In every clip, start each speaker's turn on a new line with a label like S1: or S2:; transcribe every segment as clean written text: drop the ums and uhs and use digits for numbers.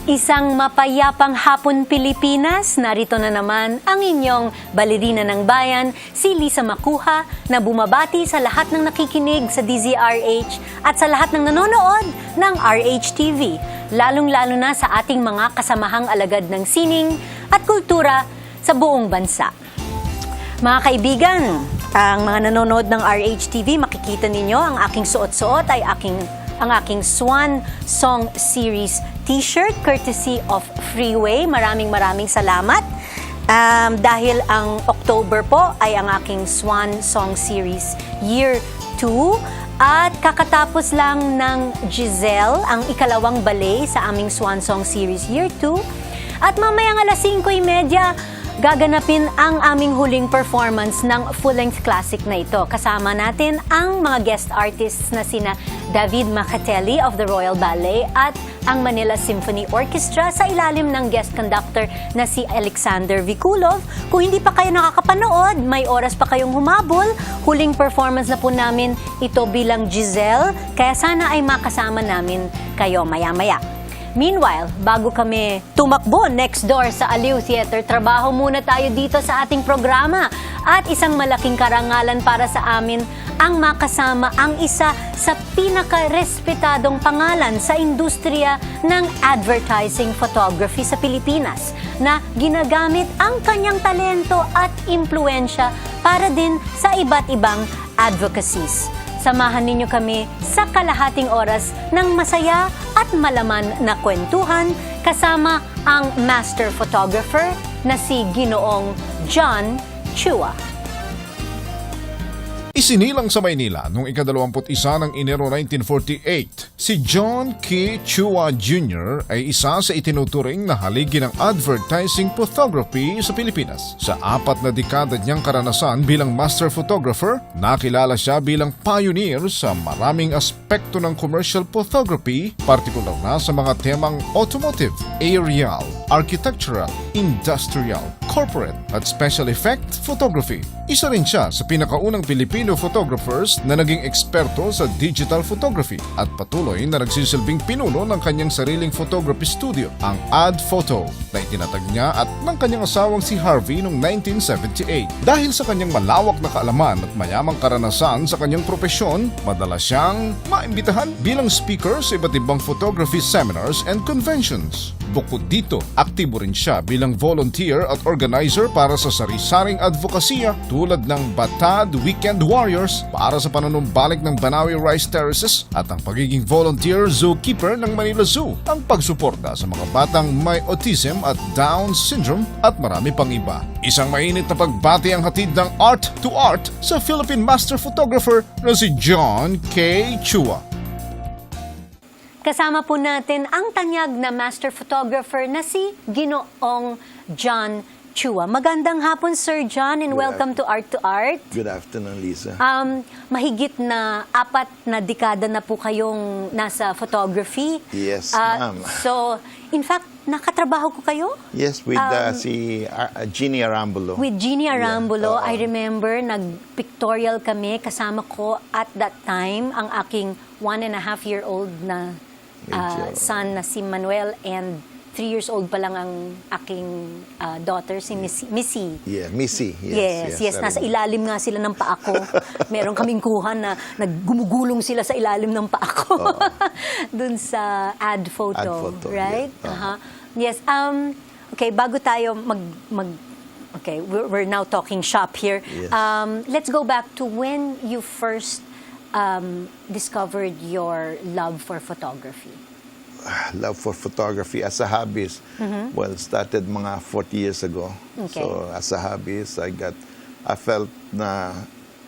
S1: Isang mapayapang hapon Pilipinas, narito na naman ang inyong balerina ng bayan, si Lisa Macuja, na bumabati sa lahat ng nakikinig sa DZRH at sa lahat ng nanonood ng RH-TV, lalong-lalo na sa ating mga kasamahang alagad ng sining at kultura sa buong bansa. Mga kaibigan, ang mga nanonood ng RH-TV, makikita ninyo ang aking suot-suot ay ang aking Swan Song Series t-shirt courtesy of Freeway. Maraming salamat. Dahil ang October po ay ang aking Swan Song Series Year 2 at kakatapos lang ng Giselle, ang ikalawang ballet sa aming Swan Song Series Year 2. At mamayang alas 5:30, gaganapin ang aming huling performance ng full-length classic na ito. Kasama natin ang mga guest artists na sina David Macatelli of the Royal Ballet at ang Manila Symphony Orchestra sa ilalim ng guest conductor na si Alexander Vikulov. Kung hindi pa kayo nakakapanood, may oras pa kayong humabol. Huling performance na po namin ito bilang Giselle, kaya sana ay makasama namin kayo maya-maya. Meanwhile, bago kami tumakbo next door sa Aliw Theater, trabaho muna tayo dito sa ating programa. At isang malaking karangalan para sa amin ang makasama ang isa sa pinaka-respetadong pangalan sa industriya ng advertising photography sa Pilipinas na ginagamit ang kanyang talento at impluensya para din sa iba't ibang advocacies. Samahan ninyo kami sa kalahating oras ng masaya at malaman na kwentuhan kasama ang master photographer na si Ginoong John Chua.
S2: Isinilang sa Maynila noong ika-21 ng Enero 1948, si John K. Chua Jr. ay isa sa itinuturing na haligi ng advertising photography sa Pilipinas. Sa 4 na dekada niyang karanasan bilang master photographer, nakilala siya bilang pioneer sa maraming aspekto ng commercial photography, partikular na sa mga temang automotive, aerial, architectural, industrial, corporate at special effect photography. Isa rin siya sa pinakaunang Pilipino photographers na naging eksperto sa digital photography at patuloy na nagsisilbing pinuno ng kanyang sariling photography studio, ang Art2art, na itinatag niya at ng kanyang asawang si Harvey noong 1978. Dahil sa kanyang malawak na kaalaman at mayamang karanasan sa kanyang propesyon, madalas siyang maimbitahan bilang speaker sa iba't ibang photography seminars and conventions. Bukod dito, aktibo rin siya bilang volunteer at organizer para sa sari-saring advokasya tulad ng Batad Weekend Warriors para sa panunumbalik ng Banawi Rice Terraces at ang pagiging volunteer zookeeper ng Manila Zoo, ang pagsuporta sa mga batang may autism at Down syndrome at marami pang iba. Isang mainit na pagbati ang hatid ng Art2art sa Philippine Master Photographer na si John K. Chua.
S1: Kasama po natin ang tanyag na master photographer na si Ginoong John Chua. Magandang hapon, Sir John, and welcome to Art2art.
S3: Good afternoon, Lisa.
S1: Mahigit na 4 na dekada na po kayong nasa photography.
S3: Yes, ma'am.
S1: So, in fact, nakatrabaho ko kayo?
S3: Yes, with si Jeannie Arambulo.
S1: With Jeannie Arambulo,
S3: Yeah.
S1: I remember, nag-pictorial kami. Kasama ko at that time ang aking 1.5-year-old na son na si Manuel, and 3 years old pa lang ang aking daughter, si Missy.
S3: Yeah, Missy.
S1: Yes. Nasa ilalim nga sila ng paa ko. Meron kaming kuha na naggumugulong sila sa ilalim ng paa ko. Dun sa ad photo, right?
S3: Yeah.
S1: Yes. Okay, bago tayo okay, we're now talking shop here.
S3: Yes.
S1: Let's go back to when you first discovered your love for photography.
S3: Love for photography as a hobbyist. Well, started mga 40 years ago.
S1: Okay.
S3: So, as a hobbyist, I felt na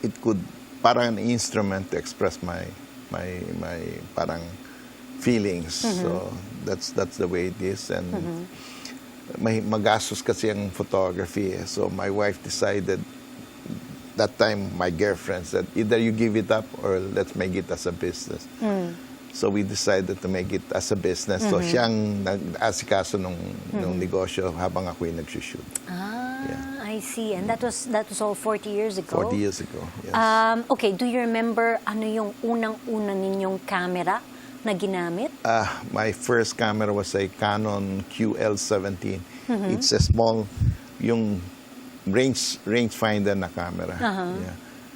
S3: it could, parang an instrument to express my parang feelings. So, that's the way it is. And may magastos kasi ang photography. So, my wife decided, that time, my girlfriend said, either you give it up or let's make it as a business. So we decided to make it as a business. So siyang nag-asikaso nung negosyo habang ako'y nagsushoot.
S1: I see. And that was all 40 years ago?
S3: 40 years ago, yes.
S1: Okay, do you remember ano yung unang-una ninyong camera na ginamit?
S3: My first camera was a Canon QL17. It's a small, yung rangefinder na camera. Yeah.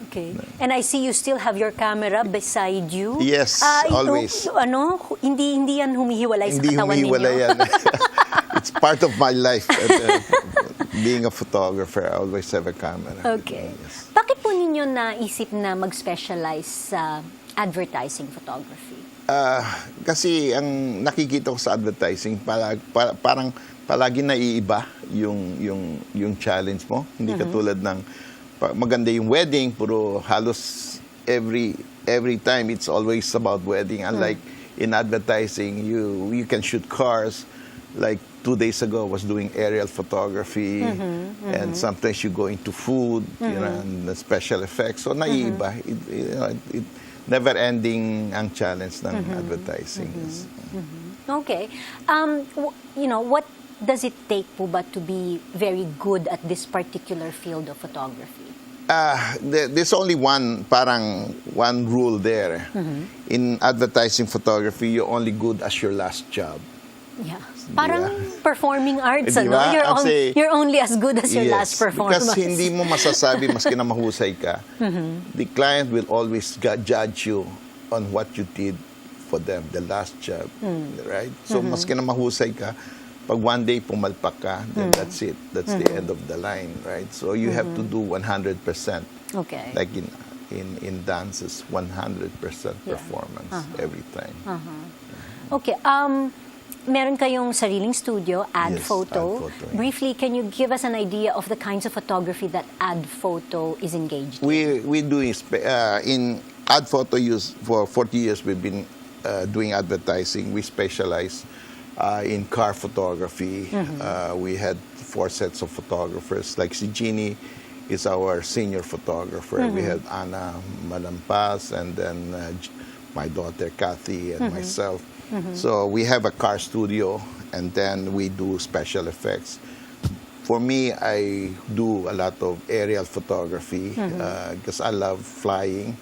S1: Okay. And I see you still have your camera beside you.
S3: Yes,
S1: Ito,
S3: always.
S1: Hindi yan humihiwalay sa
S3: Hindi
S1: katawan
S3: humiwalay
S1: ninyo.
S3: yan. It's part of my life. Being a photographer, I always have a camera.
S1: Okay.
S3: Yes.
S1: Bakit po ninyo naisip na mag-specialize sa advertising photography?
S3: Kasi ang nakikita ko sa advertising, parang palagi naiiba yung challenge mo. Hindi katulad ng maganda yung wedding, pero halos every time it's always about wedding. Unlike in advertising, you can shoot cars. Like 2 days ago, I was doing aerial photography, and sometimes you go into food, you know, and the special effects. So naiiba. It never-ending ang challenge ng advertising. Yes.
S1: Okay. What does it take po ba to be very good at this particular field of photography?
S3: There's only one rule there. In advertising photography, you're only good as your last job.
S1: Yeah. Parang performing arts,
S3: Di ba?
S1: You're only as good as your last performance.
S3: Because hindi mo masasabi, maski na mahusay ka, the client will always judge you on what you did for them, the last job. Right? So, maski na mahusay ka, pag one day pumalpak ka, then that's it. That's the end of the line, right? So, you have to do 100%.
S1: Okay.
S3: Like in dances, 100% performance every time.
S1: Okay. Meron kayong sariling studio, Ad
S3: Yes,
S1: Photo.
S3: Ad Photo, yeah.
S1: Briefly, can you give us an idea of the kinds of photography that Ad Photo is engaged in?
S3: We do in Ad Photo use for 40 years. We've been doing advertising. We specialize in car photography. We had 4 sets of photographers. Like si Jeannie is our senior photographer. We had Anna Malampas, and then my daughter Kathy and myself. So we have a car studio, and then we do special effects. For me, I do a lot of aerial photography because I love flying.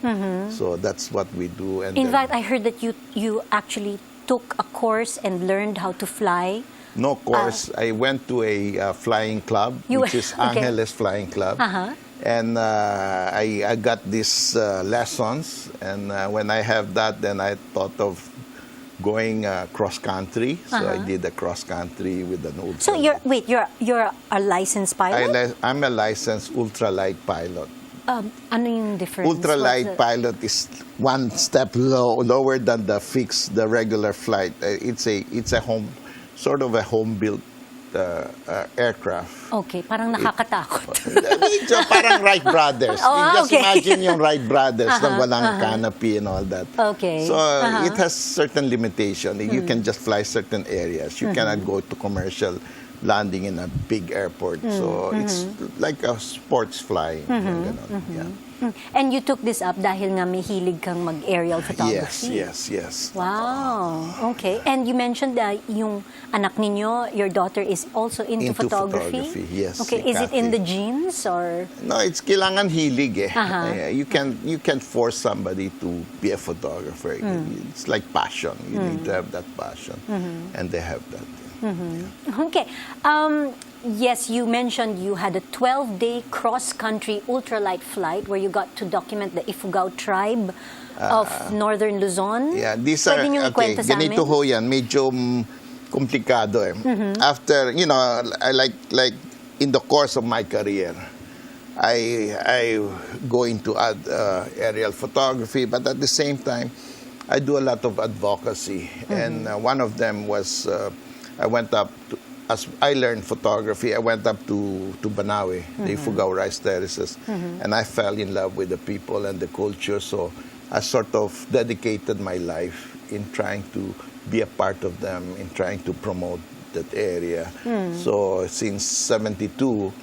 S3: So that's what we do. And
S1: In fact, I heard that you actually took a course and learned how to fly.
S3: no course. I went to a flying club, which is
S1: okay.
S3: Angeles Flying Club. And I got these lessons. And when I have that, then I thought of going cross-country. So I did the cross-country with an ultralight.
S1: So you're a licensed pilot?
S3: I'm a licensed ultralight pilot.
S1: Ano yung difference?
S3: Ultralight pilot is one step lower than the regular flight. It's a sort of a home-built aircraft.
S1: Okay, parang nakakatakot.
S3: Medyo parang Wright Brothers. Just
S1: okay.
S3: imagine yung Wright Brothers na walang canopy and all that.
S1: Okay.
S3: So it has certain limitation. You can just fly certain areas. You cannot go to commercial landing in a big airport. So it's like a sports flying. Ganon. Yeah.
S1: And you took this up dahil nga may hilig kang mag-aerial photography.
S3: Yes.
S1: Wow. Okay. And you mentioned that yung anak ninyo, your daughter is also into photography.
S3: Yes.
S1: Okay.
S3: Si
S1: Is it in
S3: Kathy.
S1: the genes or?
S3: No, it's kailangan hilig eh. You can't force somebody to be a photographer. It's like passion. You need to have that passion, and they have that.
S1: Okay. Yes, you mentioned you had a 12-day cross-country ultralight flight where you got to document the Ifugao tribe of Northern Luzon.
S3: Yeah, these
S1: Pwede
S3: are,
S1: niyong
S3: okay,
S1: ikwento sa amin?
S3: ganito ho yan, medyo komplikado eh. After, I like in the course of my career, I go into aerial photography, but at the same time, I do a lot of advocacy. And one of them was, I went up to, as I learned photography, I went up to Banawe, the Ifugao Rice Terraces, and I fell in love with the people and the culture. So I sort of dedicated my life in trying to be a part of them, in trying to promote that area. So since 72,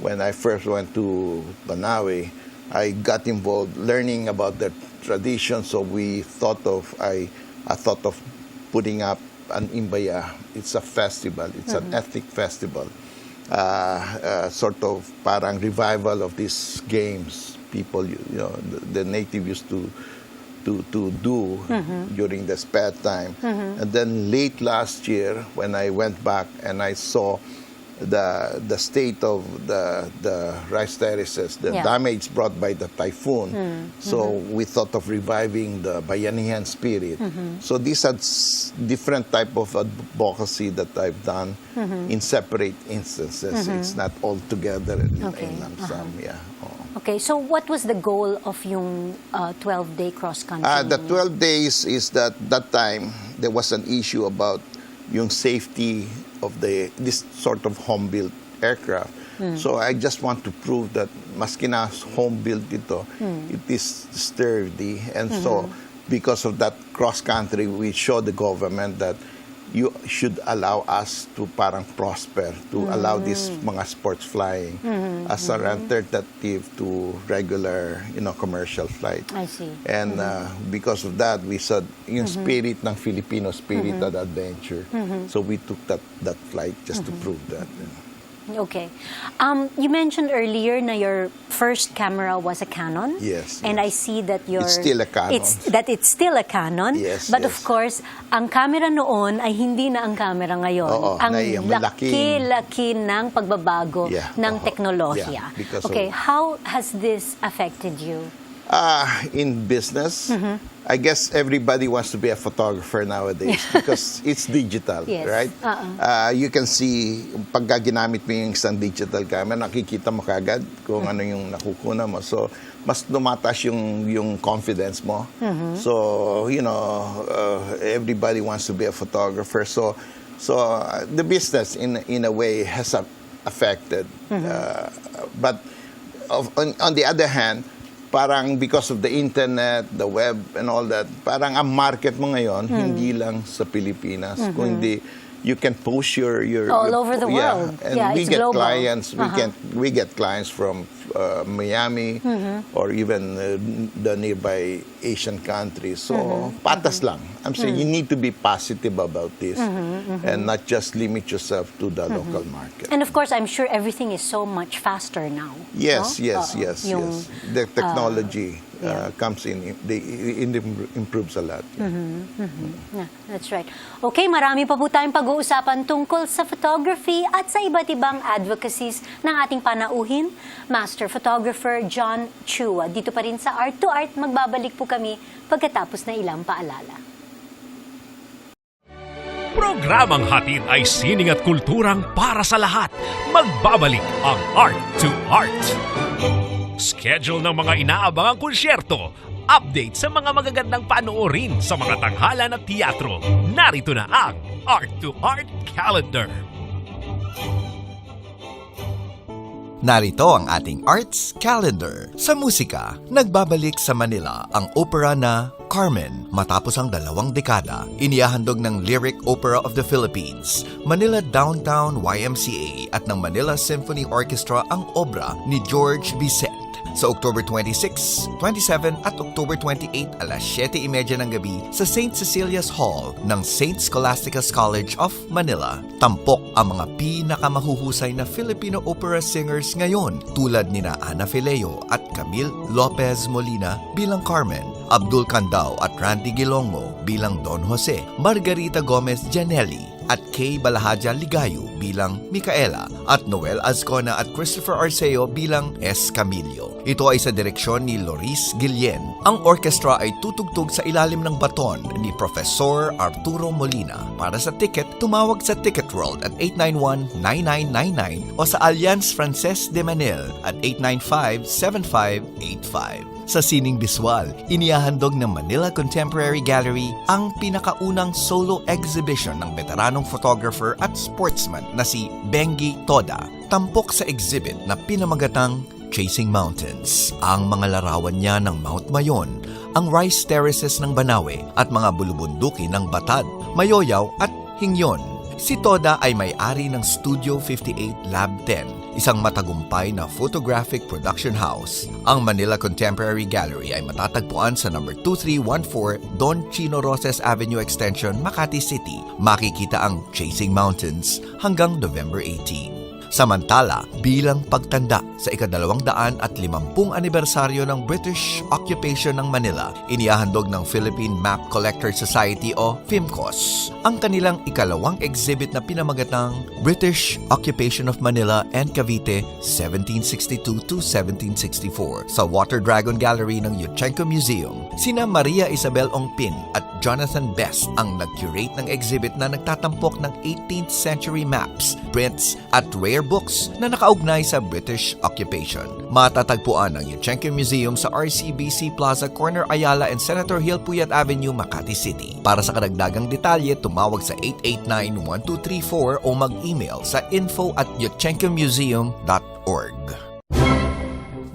S3: when I first went to Banawe, I got involved learning about their tradition. So I thought of putting up an Imbaya. It's a festival. It's an ethnic festival. Sort of parang revival of these games. People, the native used to to do during the spare time. And then late last year, when I went back and I saw the state of the rice terraces, the damage brought by the typhoon. So we thought of reviving the Bayanihan spirit. So these are different type of advocacy that I've done in separate instances. It's not all together in lump sum. Yeah.
S1: Okay, so what was the goal of yung 12-day cross-country?
S3: The 12 days is that time there was an issue about yung safety of this sort of home-built aircraft. So I just want to prove that maski na home-built ito, it is sturdy. And so because of that cross-country, we show the government that you should allow us to parang prosper, to allow this mga sports flying as an alternative to regular, commercial flight.
S1: I see.
S3: And because of that, we saw yung spirit ng Filipino spirit of adventure. So we took that flight just to prove that.
S1: Okay. You mentioned earlier na your first camera was a Canon.
S3: Yes.
S1: And I see that your...
S3: It's still a Canon.
S1: It's still a Canon.
S3: Yes,
S1: But
S3: yes.
S1: of course, ang camera noon ay hindi na ang camera ngayon.
S3: Oo,
S1: ang
S3: malaking-
S1: laki ng pagbabago ng teknolohiya.
S3: Yeah, because
S1: okay,
S3: of-
S1: how has this affected you?
S3: In business, I guess everybody wants to be a photographer nowadays because it's digital,
S1: Yes.
S3: right? You can see, pagka ginamit mo yung isang digital camera, nakikita mo kagad kung ano yung nakukuha mo. So, mas lumataas yung confidence mo. So, everybody wants to be a photographer. So the business, in a way, has affected. But on the other hand, parang because of the internet, the web, and all that, parang ang market mo ngayon, hindi lang sa Pilipinas, kundi you can post your
S1: all over the world.
S3: And
S1: Yeah,
S3: we
S1: it's
S3: get
S1: global.
S3: clients. We get clients from Miami or even the nearby Asian countries. So patas lang. I'm saying you need to be positive about this and not just limit yourself to the local market.
S1: And of course, I'm sure everything is so much faster now.
S3: Yes,
S1: no?
S3: yes.
S1: Yung,
S3: The technology comes in, it improves a lot.
S1: Yeah, that's right. Okay, marami pa po tayong pag-uusapan tungkol sa photography at sa iba't ibang advocacies ng ating panauhin. Master Photographer John Chua. Dito pa rin sa Art2art, magbabalik po kami pagkatapos na ilang paalala.
S4: Programang hatid ay sining at kulturang para sa lahat. Magbabalik ang Art2art. Schedule ng mga inaabangang konsyerto, update sa mga magagandang panoorin sa mga tanghalan at teatro. Narito na ang Art2art Calendar.
S5: Narito ang ating Arts Calendar. Sa musika, nagbabalik sa Manila ang opera na Carmen matapos ang 2 dekada. Inihahandog ng Lyric Opera of the Philippines, Manila Downtown YMCA at ng Manila Symphony Orchestra ang obra ni George Bizet. Sa October 26, 27 at October 28 alas 7:30 ng gabi sa St. Cecilia's Hall ng St. Scholastica's College of Manila. Tampok ang mga pinakamahuhusay na Filipino opera singers ngayon tulad nina Ana Fileo at Camille Lopez Molina bilang Carmen, Abdul Candao at Randy Gilongo bilang Don Jose, Margarita Gomez Janelli at Kay Balahaja Ligayo bilang Micaela at Noel Azcona at Christopher Arceo bilang S. Camillo. Ito ay sa direksyon ni Loris Guillen. Ang orkestra ay tutugtog sa ilalim ng baton ni Professor Arturo Molina. Para sa ticket, tumawag sa Ticket World at 891-9999 o sa Alliance Frances de Manil at 895-7585. Sa sining biswal, inihahandog ng Manila Contemporary Gallery ang pinakaunang solo exhibition ng veteranong photographer at sportsman na si Bengi Toda. Tampok sa exhibit na pinamagatang Chasing Mountains. Ang mga larawan niya ng Mount Mayon, ang rice terraces ng Banawe at mga bulubunduki ng Batad, Mayoyaw at Hingyon. Si Toda ay may-ari ng Studio 58 Lab 10, isang matagumpay na photographic production house. Ang Manila Contemporary Gallery ay matatagpuan sa number 2314 Don Chino Roses Avenue Extension, Makati City. Makikita ang Chasing Mountains hanggang November 18. Samantala, bilang pagtanda sa ika-250 anibersaryo ng British occupation ng Manila, inihahandog ng Philippine Map Collector Society o PHMCOS ang kanilang ikalawang exhibit na pinamagatang British Occupation of Manila and Cavite 1762 to 1764 sa Water Dragon Gallery ng Yuchengco Museum. Sina Maria Isabel Ongpin at Jonathan Best ang nag-curate ng exhibit na nagtatampok ng 18th century maps, prints at rare books na nakaugnay sa British occupation. Matatagpuan ang Yuchengco Museum sa RCBC Plaza, Corner Ayala and Senator Hill Puyat Avenue, Makati City. Para sa kadagdagang detalye, tumawag sa 889-1234 o mag-email sa info@yuchengcomuseum.org.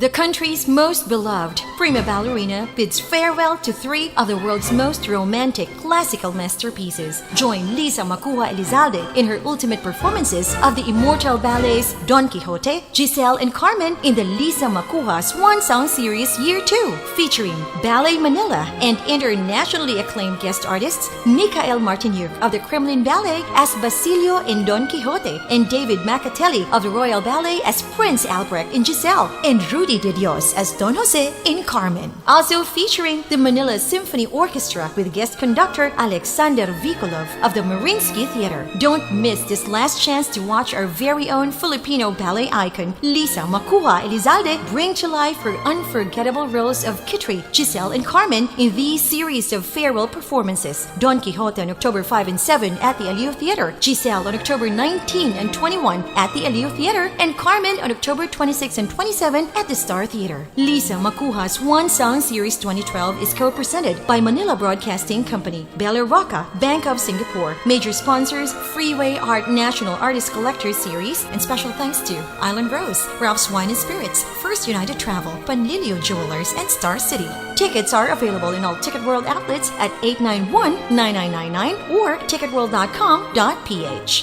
S6: The country's most beloved prima ballerina bids farewell to 3 of the world's most romantic classical masterpieces. Join Lisa Macuja-Elizalde in her ultimate performances of the immortal ballets Don Quixote, Giselle, and Carmen in the Lisa Macuja Swan Song Series Year 2, featuring Ballet Manila and internationally acclaimed guest artists Michael Martinyuk of the Kremlin Ballet as Basilio in Don Quixote, and David Macatelli of the Royal Ballet as Prince Albrecht in Giselle, and Rudy de Dios as Don Jose in Carmen. Also featuring the Manila Symphony Orchestra with guest conductor Alexander Vikolov of the Mariinsky Theater. Don't miss this last chance to watch our very own Filipino ballet icon, Lisa Macuja-Elizalde, bring to life her unforgettable roles of Kitri, Giselle, and Carmen in these series of farewell performances. Don Quixote on October 5 and 7 at the Aliu Theater, Giselle on October 19 and 21 at the Aliu Theater, and Carmen on October 26 and 27 at the Star Theater. Lisa Macuja's One Song Series 2012 is co-presented by Manila Broadcasting Company, Bella Roca, Bank of Singapore. Major sponsors, Freeway Art National Artist Collectors Series, and special thanks to Island Rose, Ralph's Wine and Spirits, First United Travel, Panlilio Jewelers, and Star City. Tickets are available in all Ticket World outlets at 891-9999 or ticketworld.com.ph.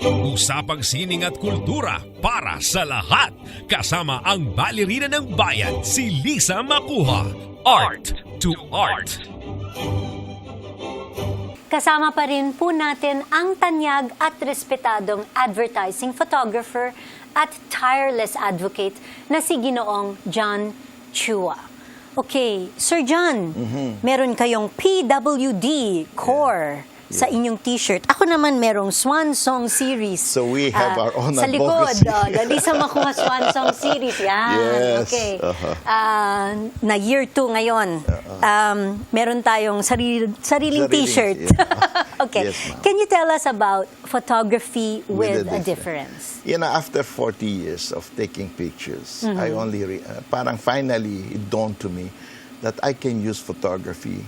S4: Usapang sining at kultura para sa lahat. Kasama ang balerina ng bayan, si Lisa Macuja. Art2art.
S1: Kasama pa rin po natin ang tanyag at respetadong advertising photographer at tireless advocate na si Ginoong John Chua. Okay, Sir John, meron kayong PWD Core sa inyong t-shirt. Ako naman merong Swan Song Series.
S3: So we have our own
S1: sa likod,
S3: advocacy.
S1: the Lisa Macuja Swan Song Series. Yan,
S3: Yes.
S1: okay. Na year 2 ngayon. Meron tayong sariling t-shirt.
S3: Yeah.
S1: Okay.
S3: Yes, ma'am.
S1: Can you tell us about photography with a
S3: difference.
S1: difference?
S3: After 40 years of taking pictures, I only, parang finally it dawned to me that I can use photography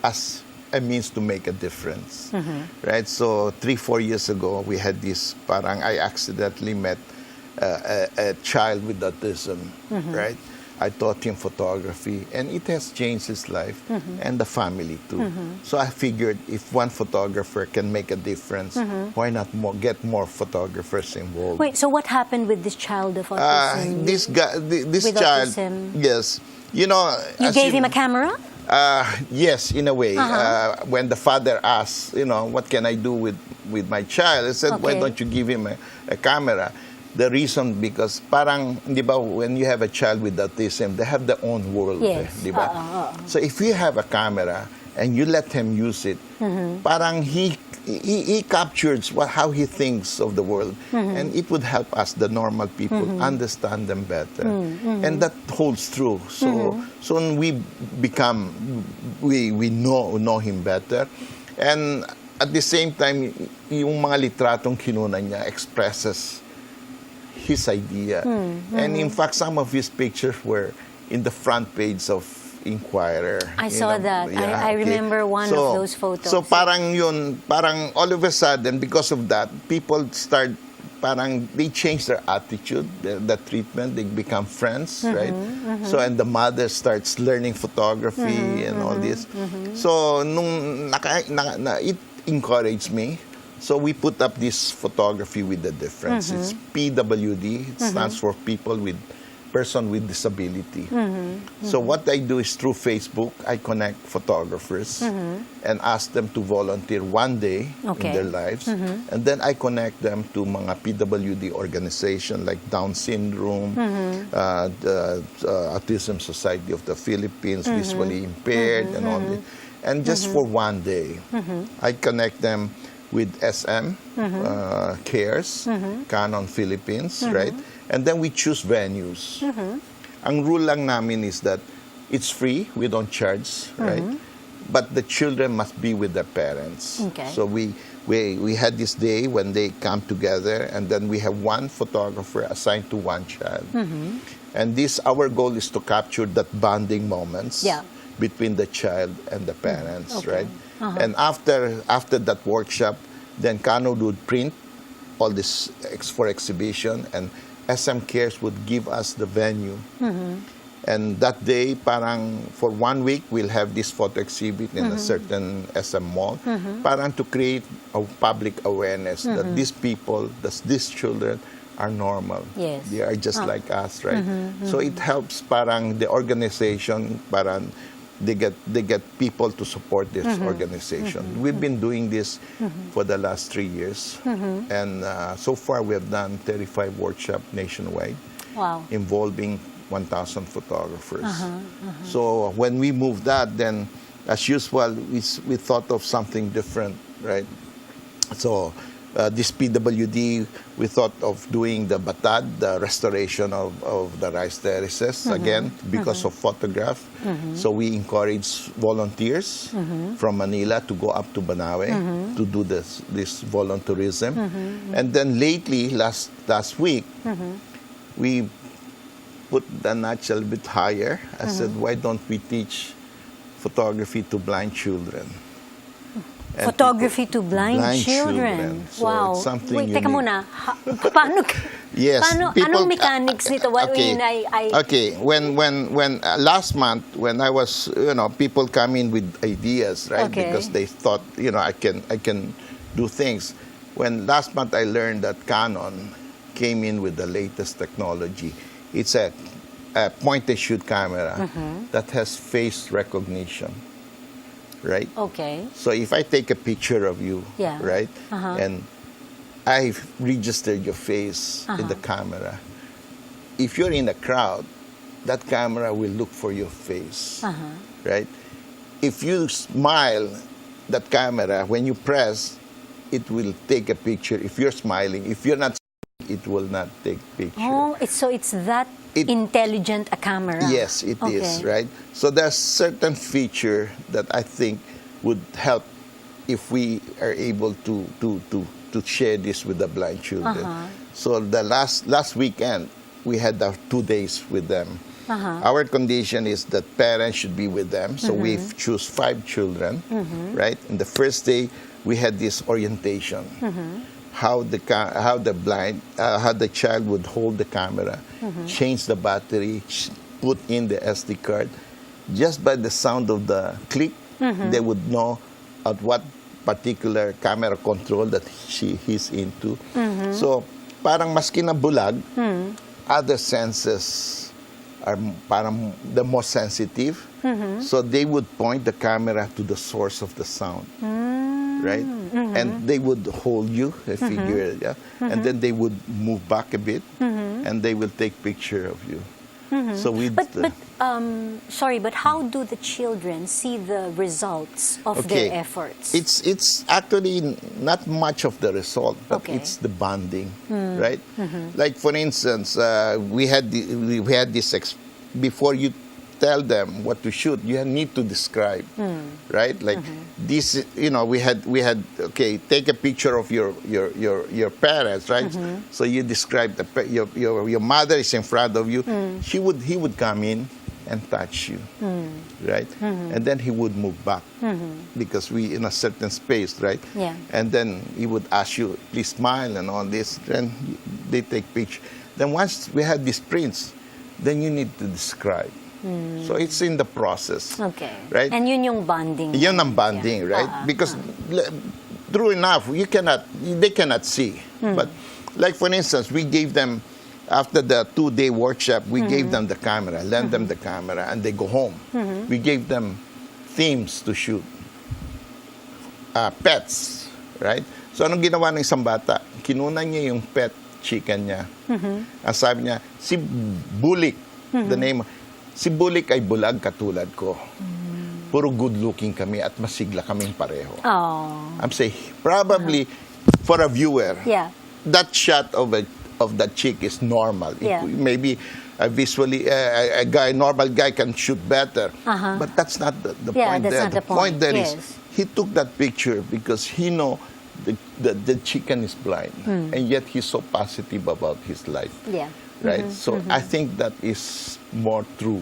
S3: as a means to make a difference, right? So 3-4 years ago, we had this, parang I accidentally met a child with autism, right? I taught him photography, and it has changed his life and the family too. So I figured if one photographer can make a difference, why not get more photographers involved?
S1: Wait, so what happened with this child of autism?
S3: This
S1: with
S3: child,
S1: autism?
S3: yes, you know,
S1: You
S3: as
S1: gave him a camera?
S3: Yes, in a way. When the father asked, what can I do with my child? I said, why
S1: Okay.
S3: don't you give him a camera? The reason, because parang, di ba, when you have a child with autism, they have their own world.
S1: Yes.
S3: Di ba? So if you have a camera and you let him use it, parang he captures how he thinks of the world, and it would help us, the normal people, understand them better, and that holds true. So soon we know him better, and at the same time, yung mga litratong kinunan niya expresses his idea, and in fact, some of his pictures were in the front page of Inquirer.
S1: I saw that. I remember one of those photos.
S3: So parang yun, parang all of a sudden, because of that, people start, parang they change their attitude, the treatment, they become friends, right? So, and the mother starts learning photography and all this. So, nung it encouraged me. So we put up this photography with the difference. It's PWD. It stands for People with person with disability. So what I do is through Facebook, I connect photographers and ask them to volunteer one day
S1: Okay.
S3: in their lives. And then I connect them to mga PWD organization like Down Syndrome, the Autism Society of the Philippines, Visually Impaired, and all this. And just for one day, I connect them with SM, Cares, Canon Philippines, right? And then we choose venues. Ang rule lang namin is that it's free, we don't charge, right? But the children must be with their parents.
S1: Okay.
S3: So we had this day when they come together, and then we have one photographer assigned to one child. And our goal is to capture that bonding moments
S1: Yeah.
S3: between the child and the parents,
S1: Okay.
S3: right? And after that workshop, then Kano would print all this for exhibition, and SM Cares would give us the venue. And that day, parang for 1 week, we'll have this photo exhibit in a certain SM mall, parang to create a public awareness that these people, that these children are normal.
S1: Yes.
S3: They are just like us, right? So it helps parang the organization, parang they get people to support this organization. We've been doing this for the last 3 years, and so far we have done 35 workshops nationwide,
S1: Wow.
S3: involving 1,000 photographers. So when we moved that, then as usual, we thought of something different, right? So this PWD, we thought of doing the batad, the restoration of the rice terraces, again, because of photograph. So we encourage volunteers from Manila to go up to Banawe to do this volunteerism. And then lately, last week, we put the notch a little bit higher. I said, why don't we teach photography to blind children? And
S1: Photography to blind children.
S3: So
S1: Wow.
S3: it's something
S1: Wait, teka
S3: unique.
S1: muna. Paano?
S3: Yes.
S1: Anong mechanics nito? What
S3: Okay.
S1: I
S3: Okay. When last month, when I was, people come in with ideas, right?
S1: Okay.
S3: Because they thought, I can do things. When last month I learned that Canon came in with the latest technology. It's a point-and-shoot camera that has face recognition, right?
S1: Okay.
S3: So if I take a picture of you,
S1: Yeah.
S3: right, and I've registered your face in the camera, if you're in a crowd, that camera will look for your face, right? If you smile, that camera, when you press, it will take a picture. If you're smiling, if you're not, it will not take picture.
S1: Oh, it's that intelligent a camera.
S3: Yes, it is,
S1: Okay.
S3: right? So there's certain feature that I think would help if we are able to share this with the blind children. So the last weekend, we had our 2 days with them. Our condition is that parents should be with them. So we choose 5 children, right? And the first day, we had this orientation. How the child would hold the camera, change the battery, put in the SD card. Just by the sound of the click, they would know at what particular camera control that he's into. So parang maski na bulag, other senses are parang the most sensitive. So they would point the camera to the source of the sound. Right? And they would hold you, a figure, yeah? And then they would move back a bit, and they will take picture of you. So
S1: Sorry, but how do the children see the results of their efforts?
S3: It's actually not much of the result, but
S1: Okay.
S3: it's the bonding, right? Like for instance, we had this before you tell them what to shoot, you need to describe, right? Like this, we had okay, take a picture of your parents, right? So you describe your mother is in front of you. He would come in and touch you, right? And then he would move back because we in a certain space, right?
S1: Yeah.
S3: And then he would ask you, please smile and all this. Then they take picture. Then once we had these prints, then you need to describe. So it's in the process.
S1: Okay.
S3: Right?
S1: And yun yung bonding.
S3: Yun ang bonding, right? Because true enough, they cannot see. But like for instance, we gave them after the 2-day workshop, we gave them the camera, lend them the camera, and they go home. We gave them themes to shoot. Pets, right? So anong ginawa ng isang bata? Kinunan niya yung pet chicken niya. Ang sabi niya, si Bulik, the name, si Bulik ay bulag katulad ko. Puro good-looking kami at masigla kaming pareho. I'm saying, probably for a viewer, that shot of that chick is normal. Maybe visually, a normal guy can shoot better. But that's not the point
S1: that's
S3: there.
S1: not
S3: The
S1: the
S3: point
S1: point,
S3: there
S1: yes.
S3: is, he took that picture because he know the chicken is blind, and yet he's so positive about his life. Right? So I think that is more true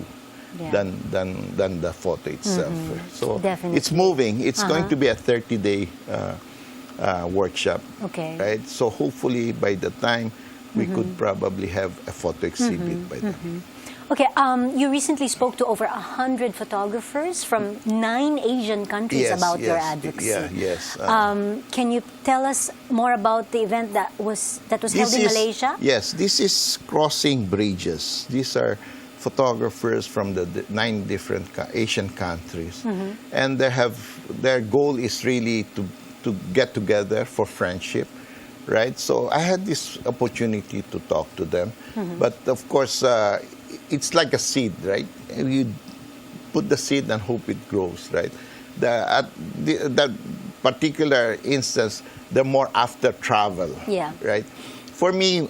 S3: than the photo itself. So
S1: Definitely.
S3: it's moving. It's going to be a 30-day workshop.
S1: Okay.
S3: Right? So hopefully by the time we could probably have a photo exhibit by then.
S1: Okay, you recently spoke to over 100 photographers from 9 Asian countries about your advocacy.
S3: Yes.
S1: Can you tell us more about the event that was held in Malaysia?
S3: Yes, this is Crossing Bridges. These are photographers from the 9 different Asian countries, and their goal is really to get together for friendship. Right, so I had this opportunity to talk to them, but of course it's like a seed, right? You put the seed and hope it grows, right? That particular instance, they're more after travel, right? For me,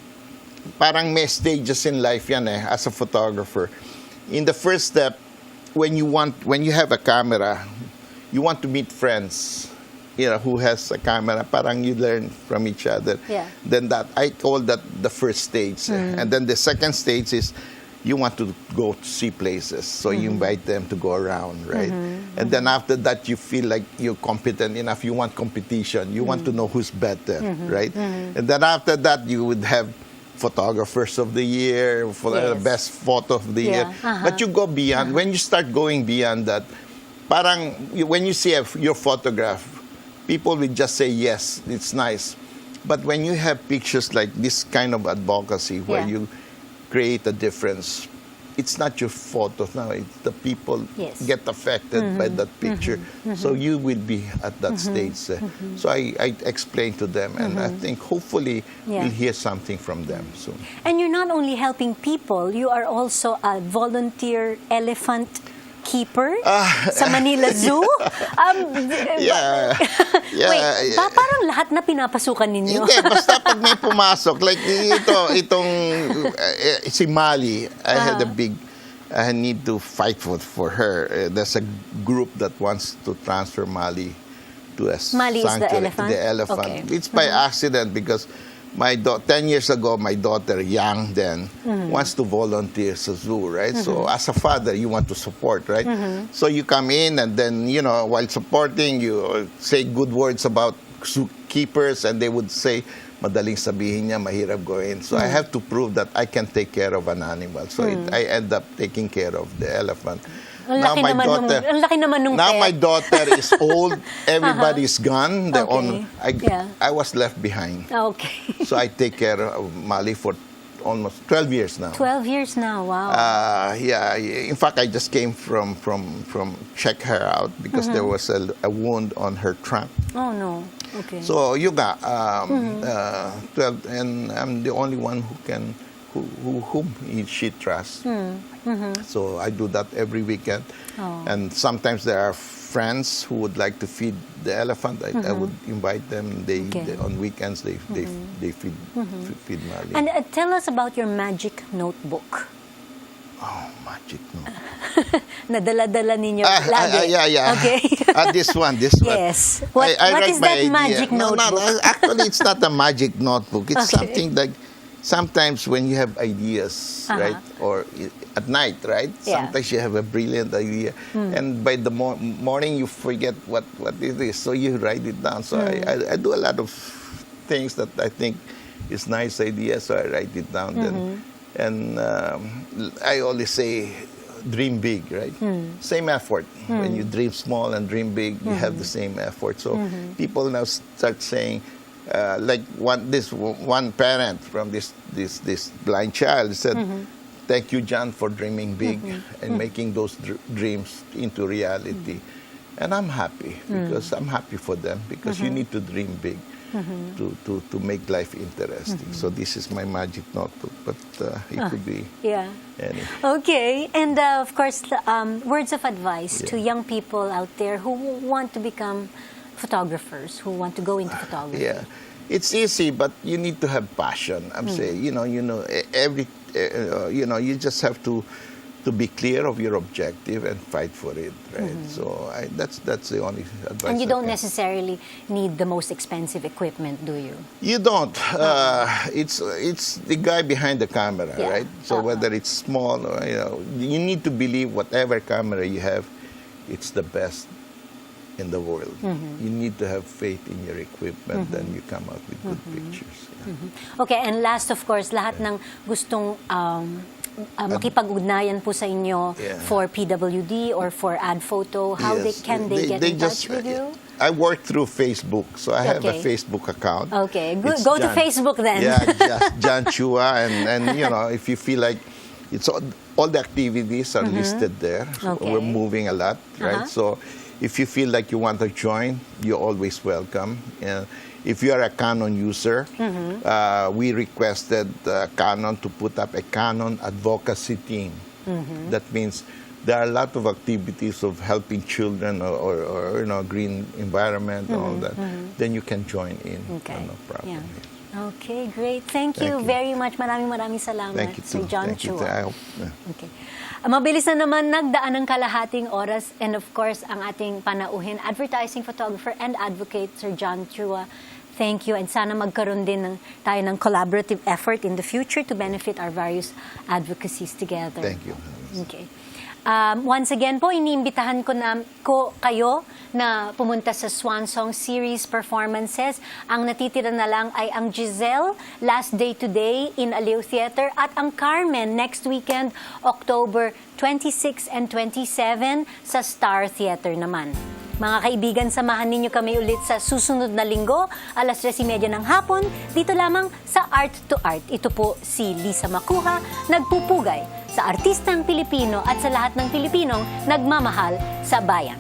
S3: parang may stages in life yan as a photographer. In the first step, when you have a camera, you want to meet friends. Who has a camera, parang you learn from each other. Then I call that the first stage. And then the second stage is you want to go to see places. So you invite them to go around, right? And then after that, you feel like you're competent enough. You want competition. You want to know who's better, right? And then after that, you would have photographers of the year, for the best photo of the year. But you go beyond. When you start going beyond that, parang when you see your photograph, people will just say, yes, it's nice. But when you have pictures like this kind of advocacy where you create a difference, it's not your photo now. It's the people get affected by that picture. So you will be at that stage. So I explained to them, and I think hopefully we'll hear something from them soon.
S1: And you're not only helping people, you are also a volunteer elephant keeper sa Manila Zoo. Wait, parang lahat na pinapasukan ninyo.
S3: Hindi, basta pag may pumasok, like itong si Mali, I need to fight for her. There's a group that wants to transfer Mali to a
S1: Mali
S3: sanctuary.
S1: Is the elephant?
S3: The elephant.
S1: Okay.
S3: It's by accident because 10 years ago, my daughter, young then, wants to volunteer sa zoo, right? So as a father, you want to support, right? So you come in and then, while supporting, you say good words about zookeepers, and they would say, madaling sabihin niya, mahirap gawin. So I have to prove that I can take care of an animal. So I end up taking care of the elephant. Now my daughter is old. Everybody's gone. I was left behind.
S1: Okay.
S3: So I take care of Mali for almost 12 years now.
S1: 12 years now. Wow.
S3: In fact, I just came from check her out because there was a wound on her trunk.
S1: Oh no. Okay.
S3: So Yuga, 12, and I'm the only one whom she trusts. So I do that every weekend. And sometimes there are friends who would like to feed the elephant. I would invite them. They on weekends they feed Mali.
S1: And tell us about your magic notebook.
S3: Oh, magic notebook.
S1: Nadala-dala ninyo lagi.
S3: Yeah.
S1: Okay.
S3: This one.
S1: Yes. What is that magic notebook?
S3: No, actually, it's not a magic notebook. It's something like sometimes when you have ideas, right, or at night, right? Sometimes you have a brilliant idea, and by the morning you forget what it is, so you write it down. So I do a lot of things that I think is nice ideas, so I write it down. Then, and I always say, dream big, right? Same effort. When you dream small and dream big, you have the same effort. So people now start saying, like one parent from this blind child said, "Thank you, John, for dreaming big and making those dreams into reality." And I'm happy because I'm happy for them, because you need to dream big to make life interesting. So this is my magic notebook, but it could be any.
S1: Okay, and of course, words of advice to young people out there who want to become photographers, who want to go into photography.
S3: Yeah, it's easy, but you need to have passion. I'm saying, you just have to be clear of your objective and fight for it, right? So that's the only advice.
S1: And you
S3: I
S1: don't
S3: can.
S1: necessarily need the most expensive equipment, do you?
S3: You don't. It's the guy behind the camera, right? So whether it's small or, you need to believe whatever camera you have, it's the best in the world. You need to have faith in your equipment, then you come out with good pictures. Yeah.
S1: Okay, and last, of course, lahat ng gustong makipag-ugnayan po sa inyo for PWD or for ad photo, how
S3: Yes,
S1: can they get in touch with you?
S3: I work through Facebook, so I have a Facebook account.
S1: Okay,
S3: It's
S1: go to
S3: John-
S1: Facebook then.
S3: Yeah, just John Chua, and if you feel like it's all the activities are listed there. So
S1: Okay.
S3: we're moving a lot, right? So if you feel like you want to join, you're always welcome. And if you are a Canon user, we requested Canon to put up a Canon advocacy team. That means there are a lot of activities of helping children or green environment and all that. Then you can join in.
S1: Okay.
S3: No problem.
S1: Yeah. Okay, great. Thank you
S3: Thank you.
S1: very much. Maraming salamat.
S3: Thank you
S1: Sir
S3: too.
S1: John
S3: Thank you.
S1: Chua.
S3: I hope,
S1: Okay. Mabilis na naman nagdaan ng kalahating oras, and of course, ang ating panauhin, advertising photographer and advocate, Sir John Chua. Thank you, and sana magkaroon din tayo ng collaborative effort in the future to benefit our various advocacies together.
S3: Thank you.
S1: Okay. Once again po, iniimbitahan ko kayo na pumunta sa Swan Song Series performances. Ang natitira na lang ay ang Giselle, Last Day Today in Aliw Theater, at ang Carmen next weekend, October 26 and 27 sa Star Theater naman. Mga kaibigan, samahan ninyo kami ulit sa susunod na linggo, alas 3:30 ng hapon, dito lamang sa Art2art. Ito po si Lisa Macuja, nagpupugay sa artistang Pilipino at sa lahat ng Pilipinong nagmamahal sa bayan.